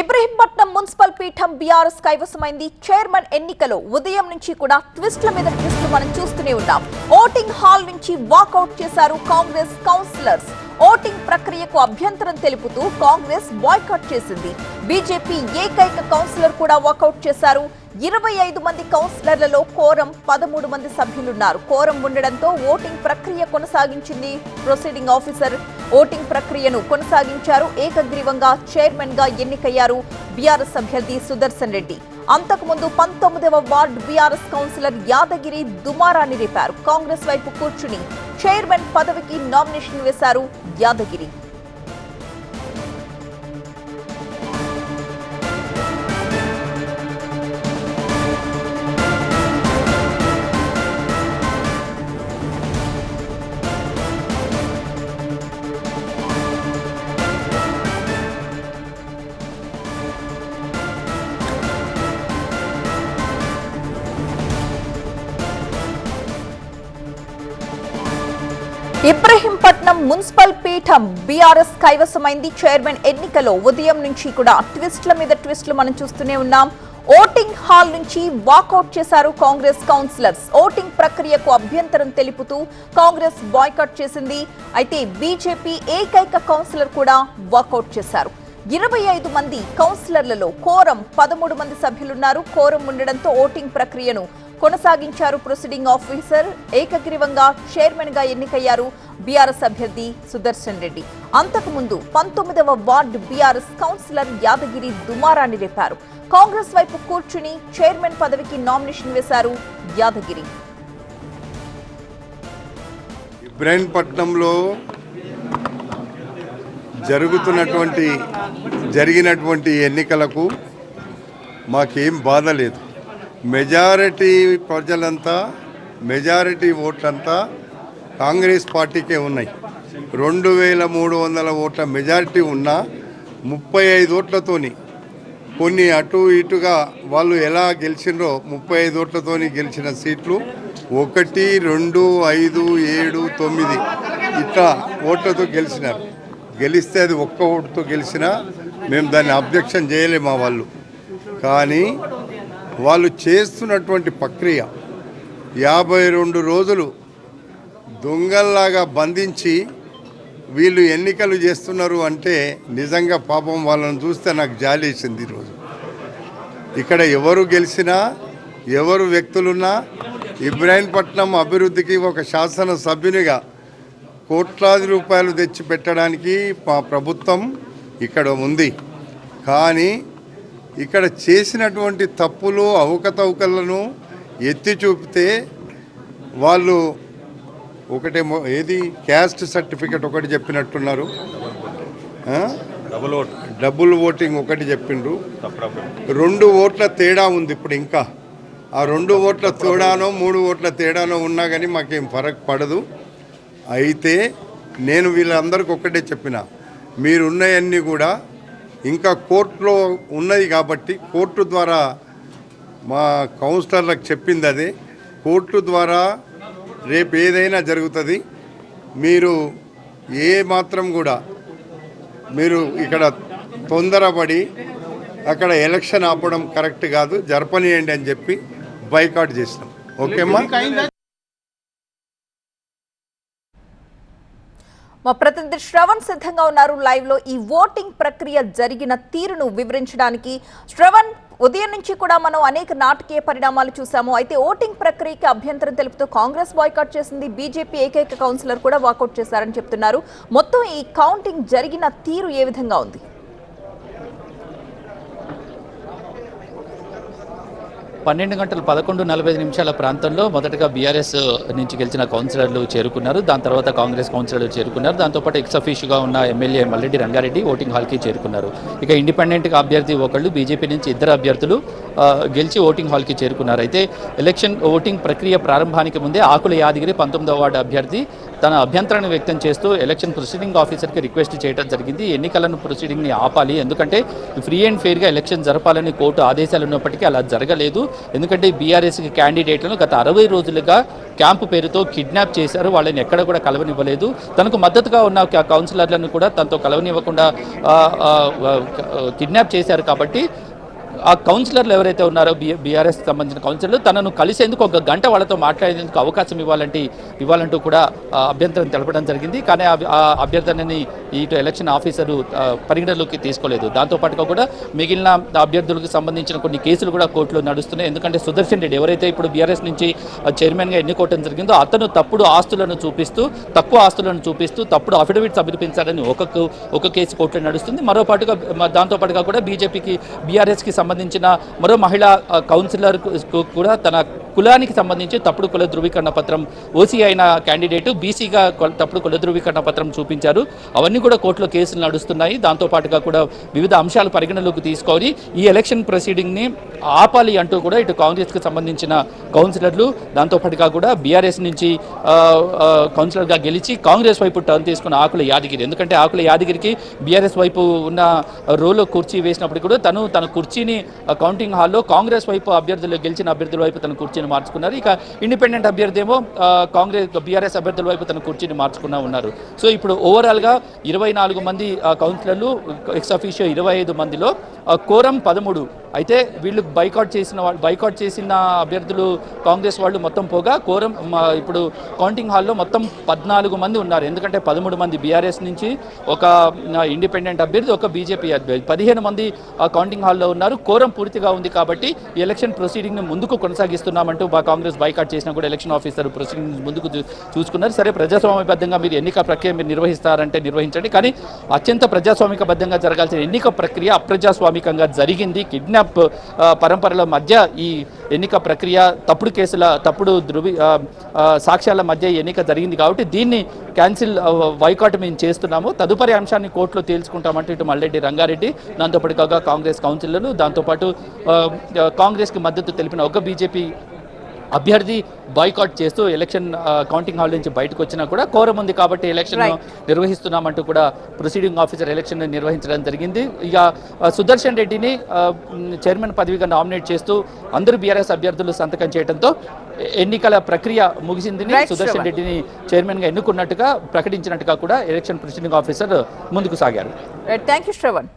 Ibrahimpatnam municipal పీఠం బీఆర్ఎస్ కైవసమైంది. Chairman ఎన్నికలో ఉదయం నుంచి కూడా ట్విస్ట్ల మీద ట్విస్ట్లు మనం చూస్తూనే ఉన్నాం. ఓటింగ్ హాల్ నుంచి వాకౌట్ చేశారు కాంగ్రెస్ కౌన్సిలర్స్. ఓటింగ్ ప్రక్రియకు అభ్యంతరం తెలుపుతూ కాంగ్రెస్ బాయ్కాట్ చేసింది. బీజేపీ ఏకైక కౌన్సిలర్ కూడా వాకౌట్ చేశారు. 25 మంది కౌన్సిలర్లలో కోరం 13 మంది సభ్యులున్నారు. కోరం ఉండడంతో ఓటింగ్ ప్రక్రియ కొనసాగించింది ప్రొసీడింగ్ ఆఫీసర్. ఓటింగ్ ప్రక్రియను కొనసాగించారు. ఏకగ్రీవంగా చైర్మన్ గా ఎన్నికయ్యారు బీఆర్ఎస్ అభ్యర్థి సుదర్శన్ రెడ్డి. అంతకుముందు 19వ వార్డు బీఆర్ఎస్ కౌన్సిలర్ యాదగిరి దుమారాన్ని రేపారు. కాంగ్రెస్ వైపు కూర్చుని చైర్మన్ పదవికి నామినేషన్ వేశారు యాదగిరి. ఇబ్రహీంపట్నం మున్సిపల్ పీఠం బీఆర్ఎస్ కైవసమైంది. చైర్మన్ ఎన్నికలో ఉదయం నుంచి కూడా ట్విస్ట్ల మీద ట్విస్ట్లు మనం చూస్తూనే ఉన్నాం. ఓటింగ్ హాల్ నుంచి వాకౌట్ చేశారు కాంగ్రెస్ కౌన్సిలర్స్. ఓటింగ్ ప్రక్రియకు అభ్యంతరం తెలుపుతూ కాంగ్రెస్ బాయ్కాట్ చేసింది. అయితే బీజేపీ ఏకైక కౌన్సిలర్ కూడా వాకౌట్ చేశారు. 25 మంది కౌన్సిలర్లలో కోరం 13 మంది సభ్యులున్నారు. కోరం ఉండడంతో ఓటింగ్ ప్రక్రియను కొనసాగించారు ప్రొసీడింగ్ ఆఫీసర్. ఏకగ్రీవంగా చైర్మన్ గా ఎన్నికయ్యారు బీఆర్ఎస్ అభ్యర్థి సుదర్శన్ రెడ్డి. అంతకుముందు 19వ వార్డు బీఆర్ఎస్ కౌన్సిలర్ యాదగిరి దుమారాన్ని రేపారు. కాంగ్రెస్ వైపు కూర్చుని చైర్మన్ పదవికి నామినేషన్ వేశారు యాదగిరి. ఇబ్రహీంపట్నంలో జరిగినటువంటి ఎన్నికలకు మాకేం బాధ లేదు. మెజారిటీ ప్రజలంతా మెజారిటీ ఓట్లంతా కాంగ్రెస్ పార్టీకే ఉన్నాయి. 2300 ఓట్ల మెజారిటీ ఉన్న 35 ఓట్లతోని కొన్ని అటు ఇటుగా వాళ్ళు ఎలా గెలిచినరో 35 ఓట్లతోని గెలిచిన సీట్లు 1, 2, 5, 7, 9 ఇట్లా ఓట్లతో గెలిచినారు. గెలిస్తే అది ఒక్క ఓటుతో గెలిచినా మేము దాన్ని అబ్జెక్షన్ చేయలేము మా వాళ్ళు. కానీ వాళ్ళు చేస్తున్నటువంటి ప్రక్రియ 52 రోజులు దొంగల్లాగా బంధించి వీళ్ళు ఎన్నికలు చేస్తున్నారు అంటే నిజంగా పాపం వాళ్ళని చూస్తే నాకు జాలి వేసింది. ఈరోజు ఇక్కడ ఎవరు గెలిచినా ఎవరు వ్యక్తులున్నా ఇబ్రహీంపట్నం అభివృద్ధికి ఒక శాసనసభ్యునిగా కోట్లాది రూపాయలు తెచ్చి పెట్టడానికి మా ప్రభుత్వం ఇక్కడ ఉంది. కానీ ఇక్కడ చేసినటువంటి తప్పులు అవకతవకలను ఎత్తి చూపితే వాళ్ళు ఒకటేమో ఏది క్యాస్ట్ సర్టిఫికెట్ ఒకటి చెప్పినట్టున్నారు, డబుల్ ఓటింగ్ ఒకటి చెప్పిండ్రు. 2 ఓట్ల తేడా ఉంది. ఇప్పుడు ఇంకా ఆ 2 ఓట్ల తేడానో 3 ఓట్ల తేడానో ఉన్నా కానీ మాకేం ఫరక్ పడదు. అయితే నేను వీళ్ళందరికీ ఒక్కటే చెప్పిన, మీరున్నాయన్నీ కూడా ఇంకా కోర్టులో ఉన్నది కాబట్టి కోర్టు ద్వారా మా కౌన్సిలర్లకు చెప్పింది అదే. కోర్టు ద్వారా రేపు ఏదైనా జరుగుతుంది. మీరు ఏ మాత్రం కూడా మీరు ఇక్కడ తొందరపడి అక్కడ ఎలక్షన్ ఆపడం కరెక్ట్ కాదు, జరపనియండి అని చెప్పి బాయ్కాట్ చేసినాం. ఓకేమ్మా. మా ప్రతినిధి శ్రవణ్ సిద్ధంగా ఉన్నారు లైవ్ లో ఈ ఓటింగ్ ప్రక్రియ జరిగిన తీరును వివరించడానికి. శ్రవణ్, ఉదయం నుంచి కూడా మనం అనేక నాటకీయ పరిణామాలు చూసాము. అయితే ఓటింగ్ ప్రక్రియకి అభ్యంతరం తెలుపుతూ కాంగ్రెస్ బాయ్కాట్ చేసింది. బీజేపీ ఏకైక కౌన్సిలర్ కూడా వాకౌట్ చేశారని చెప్తున్నారు. మొత్తం ఈ కౌంటింగ్ జరిగిన తీరు ఏ విధంగా ఉంది? 12 గంటల 11:45 ప్రాంతంలో మొదటగా బీఆర్ఎస్ నుంచి గెలిచిన కౌన్సిలర్లు చేరుకున్నారు. దాని తర్వాత కాంగ్రెస్ కౌన్సిలర్లు చేరుకున్నారు. దాంతోపాటు ఎక్సఫీషియల్గా ఉన్న ఎమ్మెల్యే మల్రెడ్డి రంగారెడ్డి ఓటింగ్ హాల్కి చేరుకున్నారు. ఇక ఇండిపెండెంట్గా అభ్యర్థి ఒకళ్ళు, బీజేపీ నుంచి 2 అభ్యర్థులు గెలిచి ఓటింగ్ హాల్కి చేరుకున్నారు. అయితే ఓటింగ్ ప్రక్రియ ప్రారంభానికి ముందే ఆకుల యాదగిరి 19వ వార్డు అభ్యర్థి తన అభ్యంతరాన్ని వ్యక్తం చేస్తూ ఎలక్షన్ ప్రొసీడింగ్ ఆఫీసర్కి రిక్వెస్ట్ చేయడం జరిగింది. ఎన్నికలను ప్రొసీడింగ్ని ఆపాలి, ఎందుకంటే ఫ్రీ అండ్ ఫెయిర్గా ఎలక్షన్ జరపాలని కోర్టు ఆదేశాలు ఉన్నప్పటికీ అలా జరగలేదు. ఎందుకంటే బీఆర్ఎస్కి క్యాండిడేట్లను గత 60 రోజులుగా క్యాంపు పేరుతో కిడ్నాప్ చేశారు. వాళ్ళని ఎక్కడ కూడా కలవనివ్వలేదు. తనకు మద్దతుగా ఉన్న కౌన్సిలర్లను కూడా తనతో కలవనివ్వకుండా కిడ్నాప్ చేశారు. కాబట్టి ఆ కౌన్సిలర్లు ఎవరైతే ఉన్నారో బీఆర్ఎస్ సంబంధించిన కౌన్సిలర్లు తనను కలిసేందుకు ఒక గంట వాళ్ళతో మాట్లాడేందుకు అవకాశం ఇవ్వాలంటూ కూడా అభ్యంతరం తెలపడం జరిగింది. కానీ ఆ అభ్యర్థనని ఇటు ఎలక్షన్ ఆఫీసరు పరిగణలోకి తీసుకోలేదు. దాంతోపాటుగా కూడా మిగిలిన అభ్యర్థులకు సంబంధించిన కొన్ని కేసులు కూడా కోర్టులో నడుస్తున్నాయి. ఎందుకంటే సుదర్శన్ రెడ్డి ఎవరైతే ఇప్పుడు బీఆర్ఎస్ నుంచి చైర్మన్గా ఎన్నుకోవడం జరిగిందో అతను తక్కువ ఆస్తులను చూపిస్తూ తప్పుడు అఫిడవిట్ సమర్పించాలని ఒక కేసు కోర్టులో నడుస్తుంది. దాంతోపాటుగా కూడా బీఆర్ఎస్కి సంబంధించిన మరో మహిళా కౌన్సిలర్ కూడా తన కులానికి సంబంధించి తప్పుడు కుల ధృవీకరణ పత్రం ఓసీ అయిన క్యాండిడేట్ బీసీగా తప్పుడు కుల ధృవీకరణ పత్రం చూపించారు. అవన్నీ కూడా కోర్టులో కేసులు నడుస్తున్నాయి. దాంతోపాటుగా కూడా వివిధ అంశాలు పరిగణలోకి తీసుకొని ఈ ఎలక్షన్ ప్రొసీడింగ్ని ఆపాలి అంటూ కూడా ఇటు కాంగ్రెస్కి సంబంధించిన కౌన్సిలర్లు దాంతోపాటుగా కూడా బీఆర్ఎస్ నుంచి కౌన్సిలర్గా గెలిచి కాంగ్రెస్ వైపు టర్న్ తీసుకున్న ఆకుల యాదగిరి. ఎందుకంటే ఆకుల యాదగిరికి బీఆర్ఎస్ వైపు ఉన్న రోలో కుర్చీ వేసినప్పుడు కూడా తన కుర్చీని కౌంటింగ్ హాల్లో కాంగ్రెస్ వైపు గెలిచిన అభ్యర్థుల వైపు తన కుర్చీని మార్చుకున్నారు. ఇక ఇండిపెండెంట్ అభ్యర్థి ఏమో బీఆర్ఎస్ అభ్యర్థుల వైపు తన కుర్చీని మార్చుకున్నా ఉన్నారు. సో ఇప్పుడు ఓవరాల్గా 24 మంది కౌన్సిలర్లు, ఎక్స్ అఫీషియో 25 మందిలో కోరం 13. అయితే వీళ్ళు బైకాట్ చేసిన అభ్యర్థులు కాంగ్రెస్ వాళ్ళు మొత్తం పోగా కోరం ఇప్పుడు కౌంటింగ్ హాల్లో మొత్తం 14 మంది ఉన్నారు. ఎందుకంటే 13 మంది బీఆర్ఎస్ నుంచి, ఒక ఇండిపెండెంట్ అభ్యర్థి, ఒక బీజేపీ అభ్యర్థి, 15 మంది కౌంటింగ్ హాల్లో ఉన్నారు. కోరం పూర్తిగా ఉంది కాబట్టి ఈ ఎలక్షన్ ప్రొసీడింగ్ని ముందుకు కొనసాగిస్తున్నామంటూ కాంగ్రెస్ బైకాట్ చేసినా కూడా ఎలక్షన్ ఆఫీసర్ ప్రొసీడింగ్ ముందుకు చూసుకున్నారు. సరే, ప్రజాస్వామ్యబద్ధంగా మీరు ఎన్నిక ప్రక్రియ నిర్వహిస్తారంటే నిర్వహించండి, కానీ అత్యంత ప్రజాస్వామికబద్ధంగా జరగాల్సిన ఎన్నిక ప్రక్రియ అప్రజాస్వామికంగా జరిగింది. కిడ్నాప్ పరంపరల మధ్య ఈ ఎన్నిక ప్రక్రియ, తప్పుడు కేసుల, తప్పుడు సాక్ష్యాల మధ్య ఎన్నిక జరిగింది కాబట్టి దీన్ని వైకాట్ మేము చేస్తున్నాము. తదుపరి అంశాన్ని కోర్టులో తేల్చుకుంటామంటూ ఇటు మల్రెడ్డి రంగారెడ్డి, దాంతోపాటుగా కాంగ్రెస్ కౌన్సిలర్లు, దాంతోపాటు కాంగ్రెస్కి మద్దతు తెలిపిన ఒక బీజేపీ అభ్యర్థి బాయ్కాట్ చేస్తూ ఎలక్షన్ కౌంటింగ్ హాల్ నుంచి బయటకు వచ్చినా కూడా కోరం ఉంది కాబట్టి ఎలక్షన్ నిర్వహిస్తున్నామంటూ కూడా ప్రొసీడింగ్ ఆఫీసర్ ఎలక్షన్ నిర్వహించడం జరిగింది. ఇక సుదర్శన్ రెడ్డిని చైర్మన్ పదవిగా నామినేట్ చేస్తూ అందరూ బీఆర్ఎస్ అభ్యర్థులు సంతకం చేయడంతో ఎన్నికల ప్రక్రియ ముగిసిందని, సుదర్శన్ రెడ్డిని చైర్మన్గా ఎన్నుకున్నట్టుగా ప్రకటించినట్టుగా కూడా ఎలక్షన్ ప్రొసీడింగ్ ఆఫీసర్ ముందుకు సాగారు. Thank you Shravan.